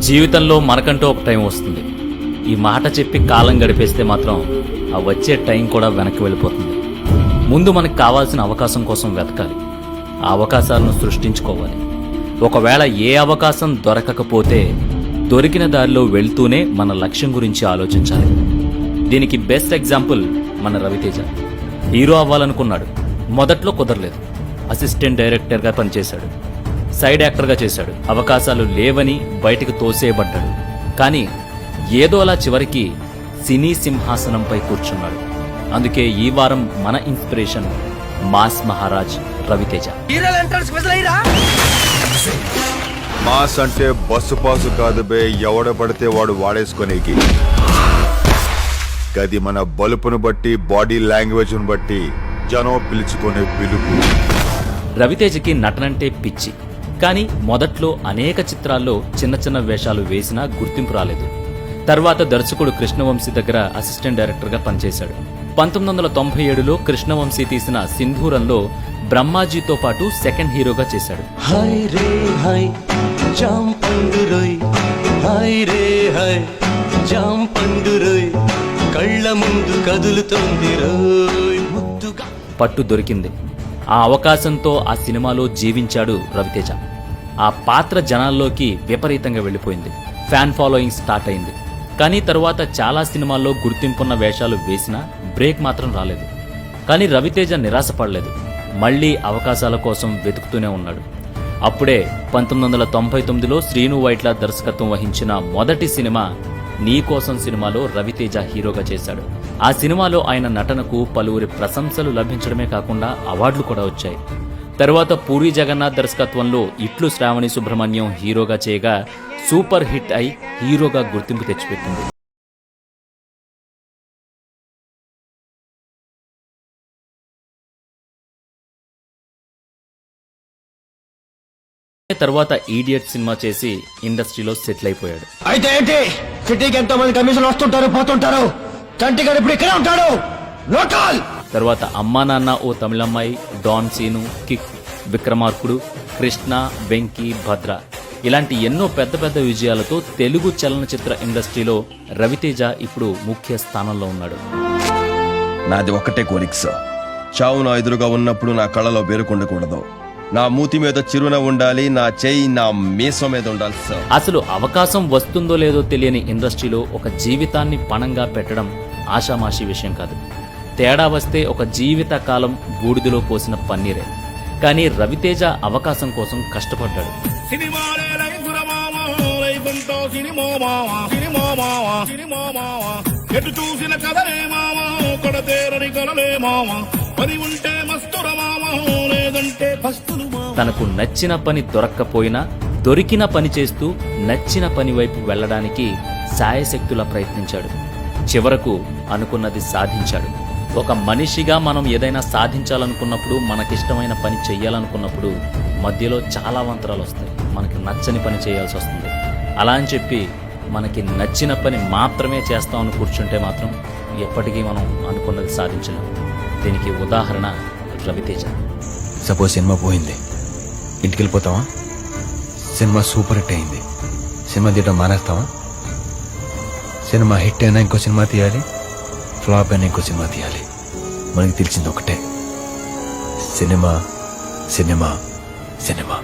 జీవితంలో మనకంటూ ఒక టైం వస్తుంది. ఈ మాట చెప్పి కాలం గడిపేస్తే మాత్రం ఆ వచ్చే టైం కూడా వెనక్కి వెళ్ళిపోతుంది. ముందు మనకు కావాల్సిన అవకాశం కోసం వెతకాలి, ఆ అవకాశాలను సృష్టించుకోవాలి. ఒకవేళ ఏ అవకాశం దొరకకపోతే దొరికిన దారిలో వెళ్తూనే మన లక్ష్యం గురించి ఆలోచించాలి. దీనికి బెస్ట్ ఎగ్జాంపుల్ మన రవితేజ. హీరో అవ్వాలనుకున్నాడు, మొదట్లో కుదరలేదు. అసిస్టెంట్ డైరెక్టర్గా పనిచేశాడు, సైడ్ యాక్టర్గా చేశాడు. అవకాశాలు లేవని బయటకు తోసేయబడ్డాడు. కానీ ఏదోలా చివరికి సినీ సింహాసనంపై కూర్చున్నాడు. అందుకే ఈ వారం మన inspiration mass Maharaj Raviteja. Mass అంటే బస్సు పాసు కాదు బే, ఎవడ పడితే వాడు వాడేసుకునేకి. గది మన బలుపును బట్టి, బాడీ లాంగ్వేజ్ ను బట్టి జనం పిలుచుకునే పిలుపు. రవితేజకి నటనంటే పిచ్చి. కానీ మొదట్లో అనేక చిత్రాల్లో చిన్న చిన్న వేషాలు వేసినా గుర్తింపు రాలేదు. తర్వాత దర్శకుడు కృష్ణవంశీ దగ్గర అసిస్టెంట్ డైరెక్టర్గా పనిచేశాడు. 1997లో కృష్ణవంశీ తీసిన సింధూరంలో బ్రహ్మాజీతో పాటు సెకండ్ హీరోగా చేశాడు. పట్టు దొరికింది. ఆ అవకాశంతో ఆ సినిమాలో జీవించాడు రవితేజ. ఆ పాత్ర జనాల్లోకి విపరీతంగా వెళ్ళిపోయింది. ఫ్యాన్ ఫాలోయింగ్ స్టార్ట్ అయింది. కానీ తరువాత చాలా సినిమాల్లో గుర్తింపున్న వేషాలు వేసినా బ్రేక్ మాత్రం రాలేదు. కానీ రవితేజ నిరాశపడలేదు. మళ్లీ అవకాశాల కోసం వెతుకుతూనే ఉన్నాడు. అప్పుడే 1999లో శ్రీను వైట్ల దర్శకత్వం వహించిన మొదటి సినిమా నీకోసం సినిమాలో రవితేజ హీరోగా చేశాడు. ఆ సినిమాలో ఆయన నటనకు పలువురి ప్రశంసలు లభించడమే కాకుండా అవార్డులు కూడా వచ్చాయి. తర్వాత పూరి జగన్నాథ్ దర్శకత్వంలో ఇట్లు శ్రావణి సుబ్రహ్మణ్యం హీరోగా చేయగా సూపర్ హిట్ అయి హీరోగా గుర్తింపు తెచ్చిపెట్టింది. తర్వాత ఈడియట్ సినిమా చేసి ఇండస్ట్రీలో సెటిల్ అయిపోయాడు. అయితే ఏంటి, సిటీకి ఎంతో మంది కమిషన్ వస్తుంటారు పోతుంటారు, చంటిగాడు ఇప్పుడు ఇక్కడే ఉంటాడు. తర్వాత అమ్మా నాన్న ఓ తమిళమ్మాయి, డాన్ సీను, కిక్, విక్రమార్కుడు, కృష్ణ, వెంకీ, భద్ర ఇలాంటి ఎన్నో పెద్ద పెద్ద విజయాలతో తెలుగు చలనచిత్ర ఇండస్ట్రీలో రవితేజ ఇప్పుడు ముఖ్య స్థానంలో ఉన్నాడు. నాది ఒక్కటే కోరిక సార్, చావు నా ఎదురుగా ఉన్నప్పుడు నా కళ్ళలో బేరుకుండకూడదు, నా మూతి మీద చిరునవ్వు ఉండాలి, నా చేయి నా మీసం మీద ఉండాలి సార్. అసలు అవకాశం వస్తుందో లేదో తెలియని ఇండస్ట్రీలో ఒక జీవితాన్ని పణంగా పెట్టడం ఆషామాషి విషయం కాదు. తేడా వస్తే ఒక జీవిత కాలం బూడిదలో పోసిన పన్నీరే. కానీ రవితేజ అవకాశం కోసం కష్టపడ్డాడు. తనకు నచ్చిన పని దొరక్కపోయినా దొరికిన పని చేస్తూ నచ్చిన పని వైపు వెళ్లడానికి శాయశక్తులా ప్రయత్నించాడు. చివరకు అనుకున్నది సాధించాడు. ఒక మనిషిగా మనం ఏదైనా సాధించాలనుకున్నప్పుడు, మనకిష్టమైన పని చెయ్యాలనుకున్నప్పుడు మధ్యలో చాలా వంతరాలు వస్తాయి. మనకి నచ్చని పని చేయాల్సి వస్తుంది. అలా అని చెప్పి మనకి నచ్చిన పని మాత్రమే చేస్తామని కూర్చుంటే మాత్రం ఎప్పటికీ మనం అనుకున్నది సాధించలేము. దీనికి ఉదాహరణ రవితేజ. సపోజ్ సినిమా పోయింది, ఇంటికి వెళ్ళిపోతావా? సినిమా సూపర్ హిట్ అయింది, సినిమా తీయడం మానేస్తావా? సినిమా హిట్ అయినా ఇంకో సినిమా తీయాలి, ఫ్లాప్ అయినా ఇంకో సినిమా తీయాలి. మనకి తెలిసింది ఒకటే, సినిమా సినిమా సినిమా.